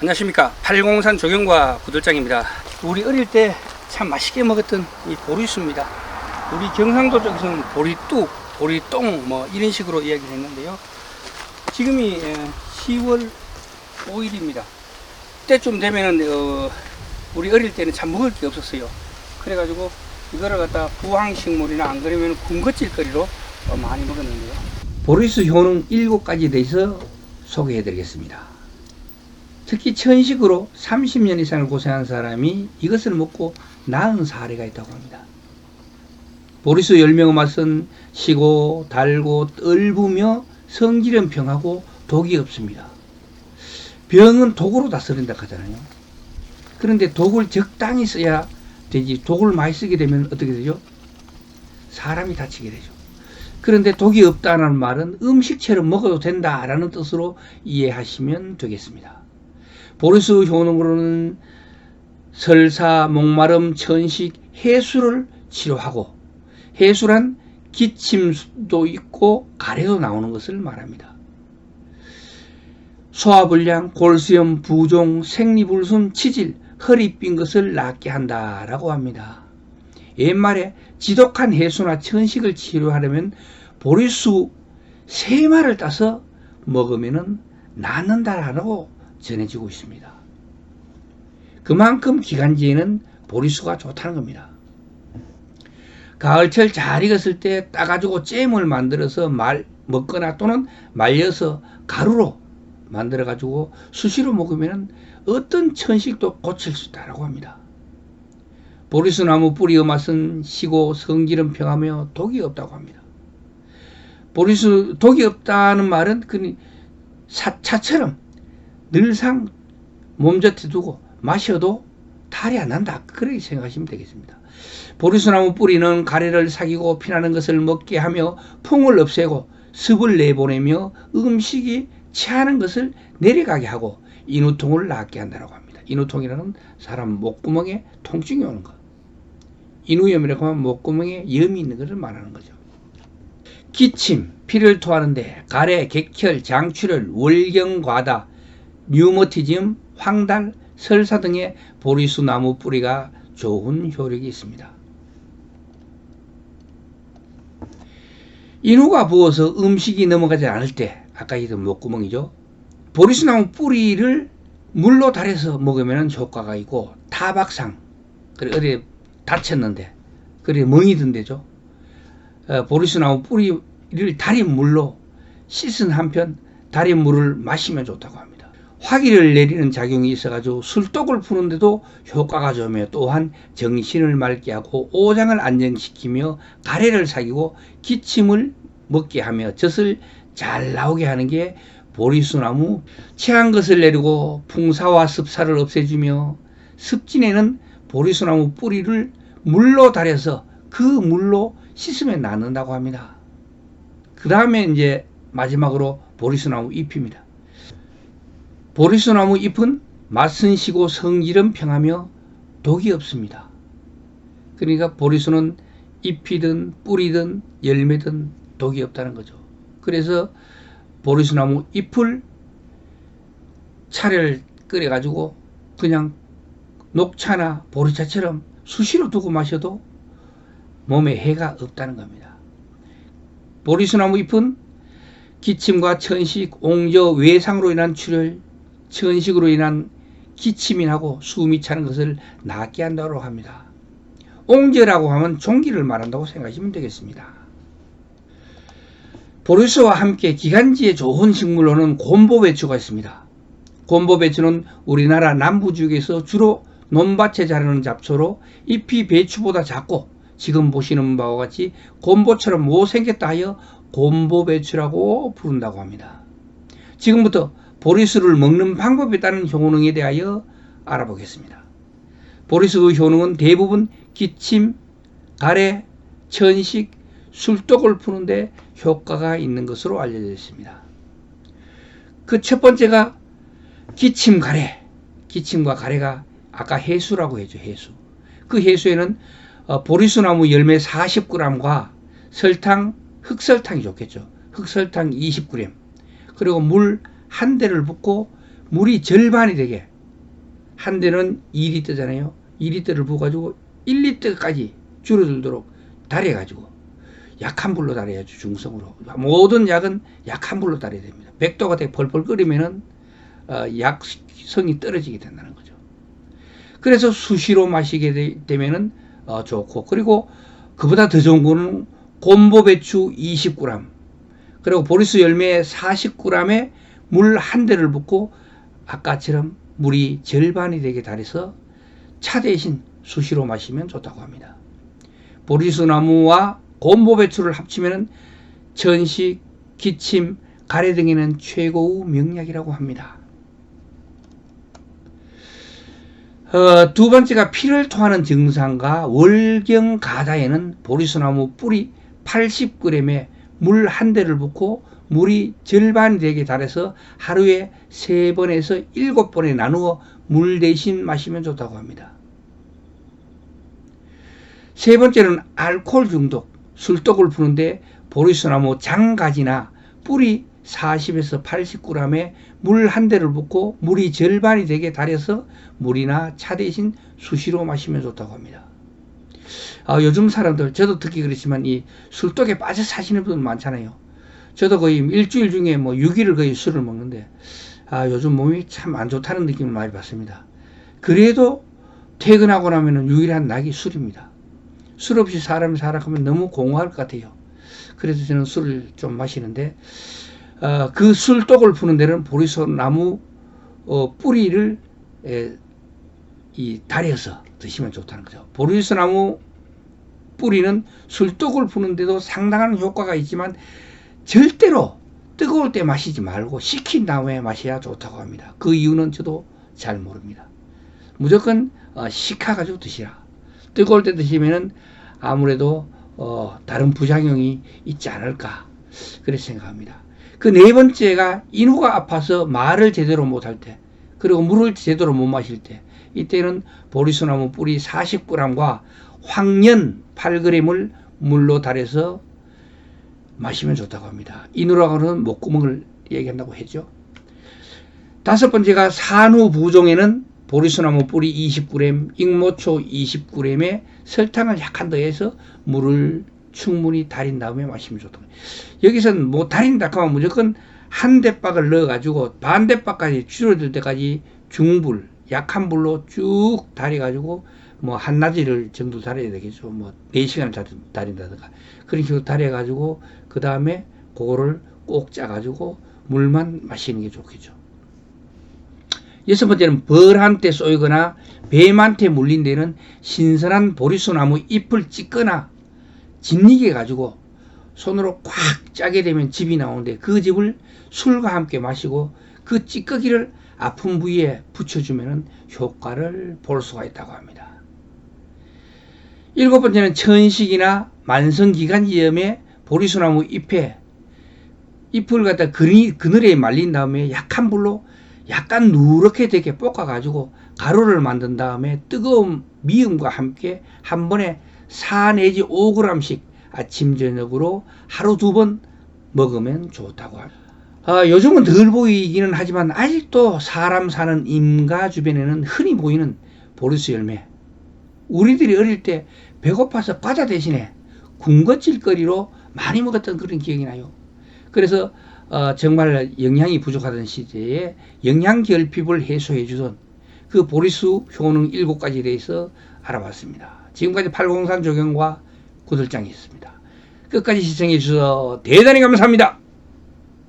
안녕하십니까. 803 조경과 구들장입니다. 우리 어릴 때 참 맛있게 먹었던 이 보리수입니다. 우리 경상도 쪽에서는 보리뚝, 보리똥 뭐 이런 식으로 이야기를 했는데요. 지금이 10월 5일입니다. 때쯤 되면은 우리 어릴 때는 참 먹을 게 없었어요. 그래가지고 이거를 갖다 부황식물이나 안 그러면 군것질거리로 많이 먹었는데요. 보리수 효능 7가지 대해서 소개해 드리겠습니다. 특히 천식으로 30년 이상을 고생한 사람이 이것을 먹고 나은 사례가 있다고 합니다. 보리수 열매의 맛은 시고 달고 떫으며 성질은 평하고 독이 없습니다. 병은 독으로 다스린다 하잖아요. 그런데 독을 적당히 써야 되지, 독을 많이 쓰게 되면 어떻게 되죠? 사람이 다치게 되죠. 그런데 독이 없다는 말은 음식처럼 먹어도 된다라는 뜻으로 이해하시면 되겠습니다. 보리수 효능으로는 설사, 목마름, 천식, 해수를 치료하고, 해수란 기침도 있고 가래도 나오는 것을 말합니다. 소화불량, 골수염, 부종, 생리불순, 치질, 허리 삔 것을 낫게 한다라고 합니다. 옛말에 지독한 해수나 천식을 치료하려면 보리수 3마를 따서 먹으면 낫는다라고 전해지고 있습니다. 그만큼 기관지에는 보리수가 좋다는 겁니다. 가을철 잘 익었을 때 따가지고 잼을 만들어서 먹거나 또는 말려서 가루로 만들어 가지고 수시로 먹으면 어떤 천식도 고칠 수 있다고 합니다. 보리수나무 뿌리의 맛은 시고 성질은 평하며 독이 없다고 합니다. 보리수 독이 없다는 말은 차처럼 늘상 몸곁에 두고 마셔도 탈이 안 난다, 그렇게 생각하시면 되겠습니다. 보리수나무 뿌리는 가래를 사귀고 피나는 것을 먹게 하며 풍을 없애고 습을 내보내며 음식이 체하는 것을 내려가게 하고 인후통을 낫게 한다고 합니다. 인후통이라는 사람 목구멍에 통증이 오는 것, 인후염이라고 하면 목구멍에 염이 있는 것을 말하는 거죠. 기침, 피를 토하는데 가래, 객혈, 장출혈, 월경과다, 류머티즘, 황달, 설사 등의 보리수 나무 뿌리가 좋은 효력이 있습니다. 인후가 부어서 음식이 넘어가지 않을 때, 아까 얘기했던 목구멍이죠. 보리수 나무 뿌리를 물로 달여서 먹으면 효과가 있고, 타박상, 그래 어디 다쳤는데, 그래 멍이 든대죠. 보리수 나무 뿌리를 달인 물로 씻은 한편 달인 물을 마시면 좋다고 합니다. 화기를 내리는 작용이 있어가지고 술독을 푸는데도 효과가 좋으며, 또한 정신을 맑게 하고 오장을 안정시키며 가래를 사귀고 기침을 먹게 하며 젖을 잘 나오게 하는 게 보리수나무. 체한 것을 내리고 풍사와 습사를 없애주며, 습진에는 보리수나무 뿌리를 물로 달여서 그 물로 씻으면 낫는다고 합니다. 그 다음에 이제 마지막으로 보리수나무 잎입니다. 보리수나무 잎은 맛은 시고 성질은 평하며 독이 없습니다. 그러니까 보리수는 잎이든 뿌리든 열매든 독이 없다는 거죠. 그래서 보리수나무 잎을 차를 끓여 가지고 그냥 녹차나 보리차처럼 수시로 두고 마셔도 몸에 해가 없다는 겁니다. 보리수나무 잎은 기침과 천식, 옹저, 외상으로 인한 출혈, 천식으로 인한 기침이 나고 숨이 차는 것을 낫게 한다고 합니다. 옹저라고 하면 종기를 말한다고 생각하시면 되겠습니다. 보리수와 함께 기관지에 좋은 식물로는 곰보배추가 있습니다. 곰보배추는 우리나라 남부지역에서 주로 논밭에 자라는 잡초로 잎이 배추보다 작고 지금 보시는 바와 같이 곰보처럼 못생겼다 하여 곰보배추라고 부른다고 합니다. 지금부터 보리수를 먹는 방법에 따른 효능에 대하여 알아보겠습니다. 보리수의 효능은 대부분 기침, 가래, 천식, 술독을 푸는데 효과가 있는 것으로 알려져 있습니다. 그 첫 번째가 기침, 가래. 기침과 가래가 아까 해수라고 했죠. 해수. 그 해수에는 보리수나무 열매 40g과 설탕, 흑설탕이 좋겠죠. 흑설탕 20g, 그리고 물 한 대를 붓고 물이 절반이 되게 한 대는 2리터잖아요. 2리터를 부어가지고 1리터까지 줄어들도록 달여가지고 약한 불로 달여야죠. 중성으로. 모든 약은 약한 불로 달여야 됩니다. 100도가 되게 펄펄 끓이면은 약성이 떨어지게 된다는 거죠. 그래서 수시로 마시게 되면은 좋고, 그리고 그보다 더 좋은 거는 곰보 배추 20g, 그리고 보리수 열매 40g에 물 한 대를 붓고 아까처럼 물이 절반이 되게 달여서 차 대신 수시로 마시면 좋다고 합니다. 보리수 나무와 곰보 배추를 합치면 천식, 기침, 가래 등에는 최고의 명약이라고 합니다. 두 번째가 피를 토하는 증상과 월경 가다에는 보리수나무 뿌리 80g에 물 한 대를 붓고 물이 절반이 되게 달여서 하루에 3번에서 7번에 나누어 물 대신 마시면 좋다고 합니다. 세 번째는 알코올 중독, 술독을 푸는데 보리수나무 장가지나 뿌리 40에서 80g에 물 한 대를 붓고 물이 절반이 되게 달여서 물이나 차 대신 수시로 마시면 좋다고 합니다. 요즘 사람들, 저도 특히 그렇지만 이 술독에 빠져 사시는 분들 많잖아요. 저도 거의 일주일 중에 뭐 6일을 거의 술을 먹는데 요즘 몸이 참 안 좋다는 느낌을 많이 받습니다. 그래도 퇴근하고 나면은 유일한 낙이 술입니다. 술 없이 사람이 살아가면 너무 공허할 것 같아요. 그래서 저는 술을 좀 마시는데 그 술독을 푸는 데는 보리수나무 뿌리를 달여서 드시면 좋다는 거죠. 보리수나무 뿌리는 술독을 푸는데도 상당한 효과가 있지만 절대로 뜨거울 때 마시지 말고 식힌 다음에 마셔야 좋다고 합니다. 그 이유는 저도 잘 모릅니다. 무조건 식혀가지고 드시라. 뜨거울 때 드시면은 아무래도 다른 부작용이 있지 않을까 그렇게 생각합니다. 그 네 번째가 인후가 아파서 말을 제대로 못할 때, 그리고 물을 제대로 못 마실 때, 이때는 보리수나무 뿌리 40g과 황련 8g을 물로 달여서 마시면 좋다고 합니다. 인후라고는 목구멍을 얘기한다고 했죠. 다섯 번째가 산후부종에는 보리수나무 뿌리 20g, 익모초 20g에 설탕을 약간 더해서 물을 충분히 달인 다음에 마시면 좋다고 합니다. 여기서는 뭐 달인다 하면 무조건 한 대박을 넣어가지고 반 대박까지 줄어들 때까지 중불, 약한 불로 쭉 달여가지고 뭐 한낮을 정도 달여야 되겠죠. 뭐 4시간을 달인다든가 그런 식으로 달여가지고 그 다음에 그거를 꼭 짜가지고 물만 마시는 게 좋겠죠. 여섯 번째는 벌한테 쏘이거나 뱀한테 물린 데는 신선한 보리수나무 잎을 찢거나 짓이게 가지고 손으로 꽉 짜게 되면 즙이 나오는데 그 즙을 술과 함께 마시고 그 찌꺼기를 아픈 부위에 붙여주면 효과를 볼 수가 있다고 합니다. 일곱 번째는 천식이나 만성기관지염에 보리수나무 잎을 갖다 그늘에 말린 다음에 약한 불로 약간 누렇게 되게 볶아가지고 가루를 만든 다음에 뜨거운 미음과 함께 한 번에 4 내지 5g씩 아침 저녁으로 하루 2번 먹으면 좋다고 합니다. 요즘은 덜 보이기는 하지만 아직도 사람 사는 임가 주변에는 흔히 보이는 보리수 열매, 우리들이 어릴 때 배고파서 과자 대신에 군것질거리로 많이 먹었던 그런 기억이 나요. 그래서 정말 영양이 부족하던 시대에 영양결핍을 해소해 주던 그 보리수 효능 7가지에 대해서 알아봤습니다. 지금까지 803 조경과 구들장이었습니다. 끝까지 시청해 주셔서 대단히 감사합니다.